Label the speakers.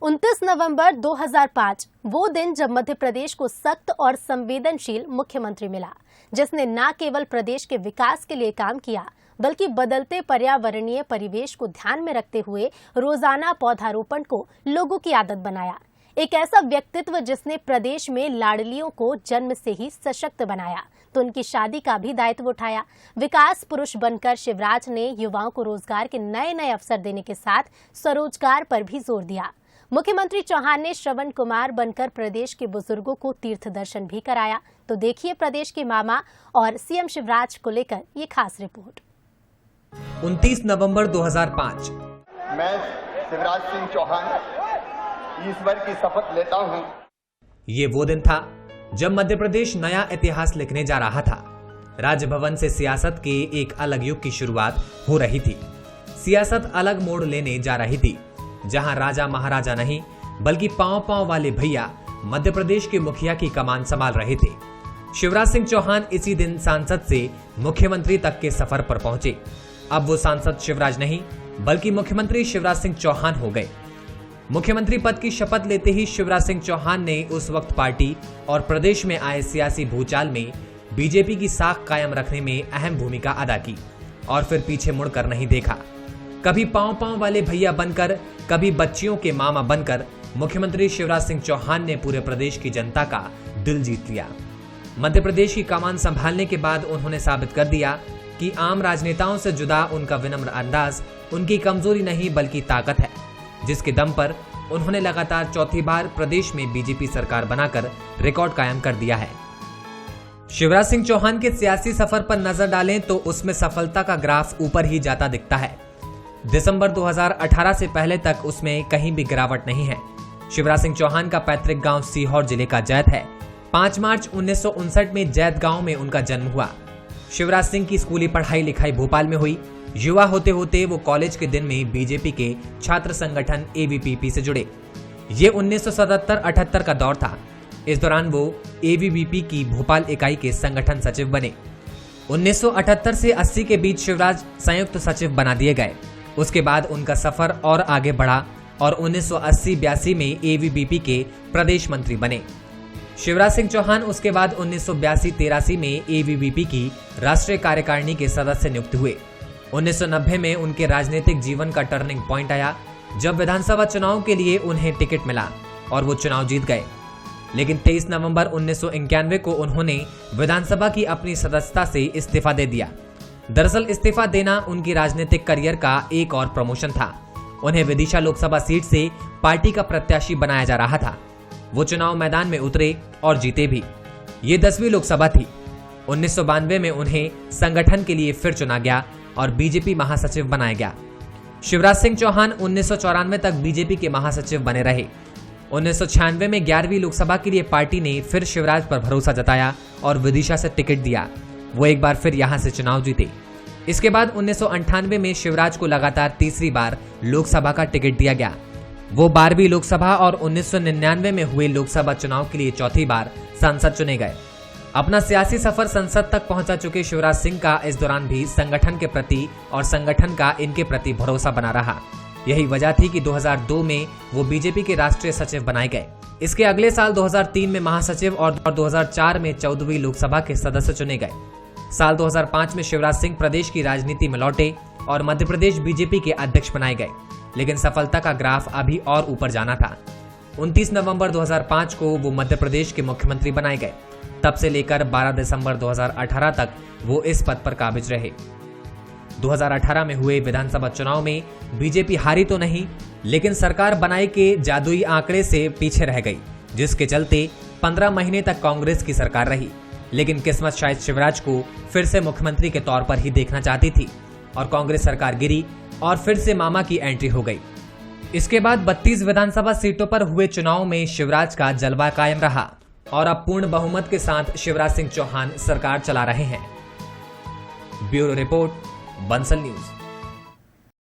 Speaker 1: 29 नवंबर 2005 वो दिन जब मध्य प्रदेश को सख्त और संवेदनशील मुख्यमंत्री मिला, जिसने न केवल प्रदेश के विकास के लिए काम किया बल्कि बदलते पर्यावरणीय परिवेश को ध्यान में रखते हुए रोजाना पौधारोपण को लोगों की आदत बनाया। एक ऐसा व्यक्तित्व जिसने प्रदेश में लाडलियों को जन्म से ही सशक्त बनाया तो उनकी शादी का भी दायित्व उठाया। विकास पुरुष बनकर शिवराज ने युवाओं को रोजगार के नए नए अवसर देने के साथ स्वरोजगार पर भी जोर दिया। मुख्यमंत्री चौहान ने श्रवण कुमार बनकर प्रदेश के बुजुर्गों को तीर्थ दर्शन भी कराया। तो देखिए प्रदेश के मामा और सीएम शिवराज को लेकर ये खास रिपोर्ट।
Speaker 2: 29 नवंबर 2005
Speaker 3: मैं शिवराज सिंह चौहान ईश्वर की शपथ लेता हूं।
Speaker 2: ये वो दिन था जब मध्य प्रदेश नया इतिहास लिखने जा रहा था। राजभवन से सियासत के एक अलग युग की शुरुआत हो रही थी। सियासत अलग मोड़ लेने जा रही थी, जहां राजा महाराजा नहीं बल्कि पांव पांव वाले भैया मध्य प्रदेश के मुखिया की कमान संभाल रहे थे। शिवराज सिंह चौहान इसी दिन सांसद से मुख्यमंत्री तक के सफर पर पहुंचे। अब वो सांसद शिवराज नहीं बल्कि मुख्यमंत्री शिवराज सिंह चौहान हो गए। मुख्यमंत्री पद की शपथ लेते ही शिवराज सिंह चौहान ने उस वक्त पार्टी और प्रदेश में आए सियासी भूचाल में बीजेपी की साख कायम रखने में अहम भूमिका अदा की और फिर पीछे मुड़कर नहीं देखा। कभी पांव पांव वाले भैया बनकर, कभी बच्चियों के मामा बनकर मुख्यमंत्री शिवराज सिंह चौहान ने पूरे प्रदेश की जनता का दिल जीत लिया। मध्य प्रदेश की कमान संभालने के बाद उन्होंने साबित कर दिया कि आम राजनेताओं से जुदा उनका विनम्र अंदाज उनकी कमजोरी नहीं बल्कि ताकत है, जिसके दम पर उन्होंने लगातार चौथी बार प्रदेश में बीजेपी सरकार बनाकर रिकॉर्ड कायम कर दिया है। शिवराज सिंह चौहान के सियासी सफर पर नजर डालें तो उसमें सफलता का ग्राफ ऊपर ही जाता दिखता है। दिसंबर 2018 से पहले तक उसमें कहीं भी गिरावट नहीं है। शिवराज सिंह चौहान का पैतृक गांव सीहोर जिले का जैत है। 5 मार्च 1959 में जैत गांव में उनका जन्म हुआ। शिवराज सिंह की स्कूली पढ़ाई लिखाई भोपाल में हुई। युवा होते होते वो कॉलेज के दिन में बीजेपी के छात्र संगठन एबीवीपी से जुड़े। ये 1977-78 का दौर था। इस दौरान वो एबीवीपी की भोपाल इकाई के संगठन सचिव बने। 1978 से 80 के बीच शिवराज संयुक्त सचिव बना दिए गए। उसके बाद उनका सफर और आगे बढ़ा और 1980-82 में एबीवीपी के प्रदेश मंत्री बने। शिवराज सिंह चौहान उसके बाद 1982-83 में एबीवीपी की राष्ट्रीय कार्यकारिणी के सदस्य नियुक्त हुए। 1990 में उनके राजनीतिक जीवन का टर्निंग पॉइंट आया, जब विधानसभा चुनाव के लिए उन्हें टिकट मिला और वो चुनाव जीत गए। लेकिन 23 नवंबर 1991 को उन्होंने विधानसभा की अपनी सदस्यता से इस्तीफा दे दिया। दरअसल इस्तीफा देना उनकी राजनीतिक करियर का एक और प्रमोशन था। उन्हें विदिशा लोकसभा सीट से पार्टी का प्रत्याशी बनाया जा रहा था। वो चुनाव मैदान में उतरे और जीते भी। ये 10वीं लोकसभा थी। 1992 में उन्हें संगठन के लिए फिर चुना गया और बीजेपी महासचिव बनाया गया। शिवराज सिंह चौहान 1994 तक बीजेपी के महासचिव बने रहे। 1996 में 11वीं लोकसभा के लिए पार्टी ने फिर शिवराज पर भरोसा जताया और विदिशा से टिकट दिया। वो एक बार फिर यहां से चुनाव जीते। इसके बाद 1998 में शिवराज को लगातार तीसरी बार लोकसभा का टिकट दिया गया। वो 12वीं लोकसभा और 1999 में हुए लोकसभा चुनाव के लिए चौथी बार सांसद चुने गए। अपना सियासी सफर संसद तक पहुंचा चुके शिवराज सिंह का इस दौरान भी संगठन के प्रति और संगठन का इनके प्रति भरोसा बना रहा। यही वजह थी कि 2002 में वो बीजेपी के राष्ट्रीय सचिव बनाए गए। इसके अगले साल 2003 में महासचिव और 2004 में 14वीं लोकसभा के सदस्य चुने गए। साल 2005 में शिवराज सिंह प्रदेश की राजनीति में लौटे और मध्य प्रदेश बीजेपी के अध्यक्ष बनाए गए। लेकिन सफलता का ग्राफ अभी और ऊपर जाना था। 29 नवंबर 2005 को वो मध्य प्रदेश के मुख्यमंत्री बनाए गए। तब से लेकर 12 दिसंबर 2018 तक वो इस पद पर काबिज रहे। 2018 में हुए विधानसभा चुनाव में बीजेपी हारी तो नहीं, लेकिन सरकार बनाई के जादुई आंकड़े से पीछे रह गई, जिसके चलते 15 महीने तक कांग्रेस की सरकार रही। लेकिन किस्मत शायद शिवराज को फिर से मुख्यमंत्री के तौर पर ही देखना चाहती थी और कांग्रेस सरकार गिरी और फिर से मामा की एंट्री हो गई। इसके बाद 32 विधानसभा सीटों पर हुए चुनाव में शिवराज का जलवा कायम रहा और अब पूर्ण बहुमत के साथ शिवराज सिंह चौहान सरकार चला रहे हैं। Bureau report, Bansal news.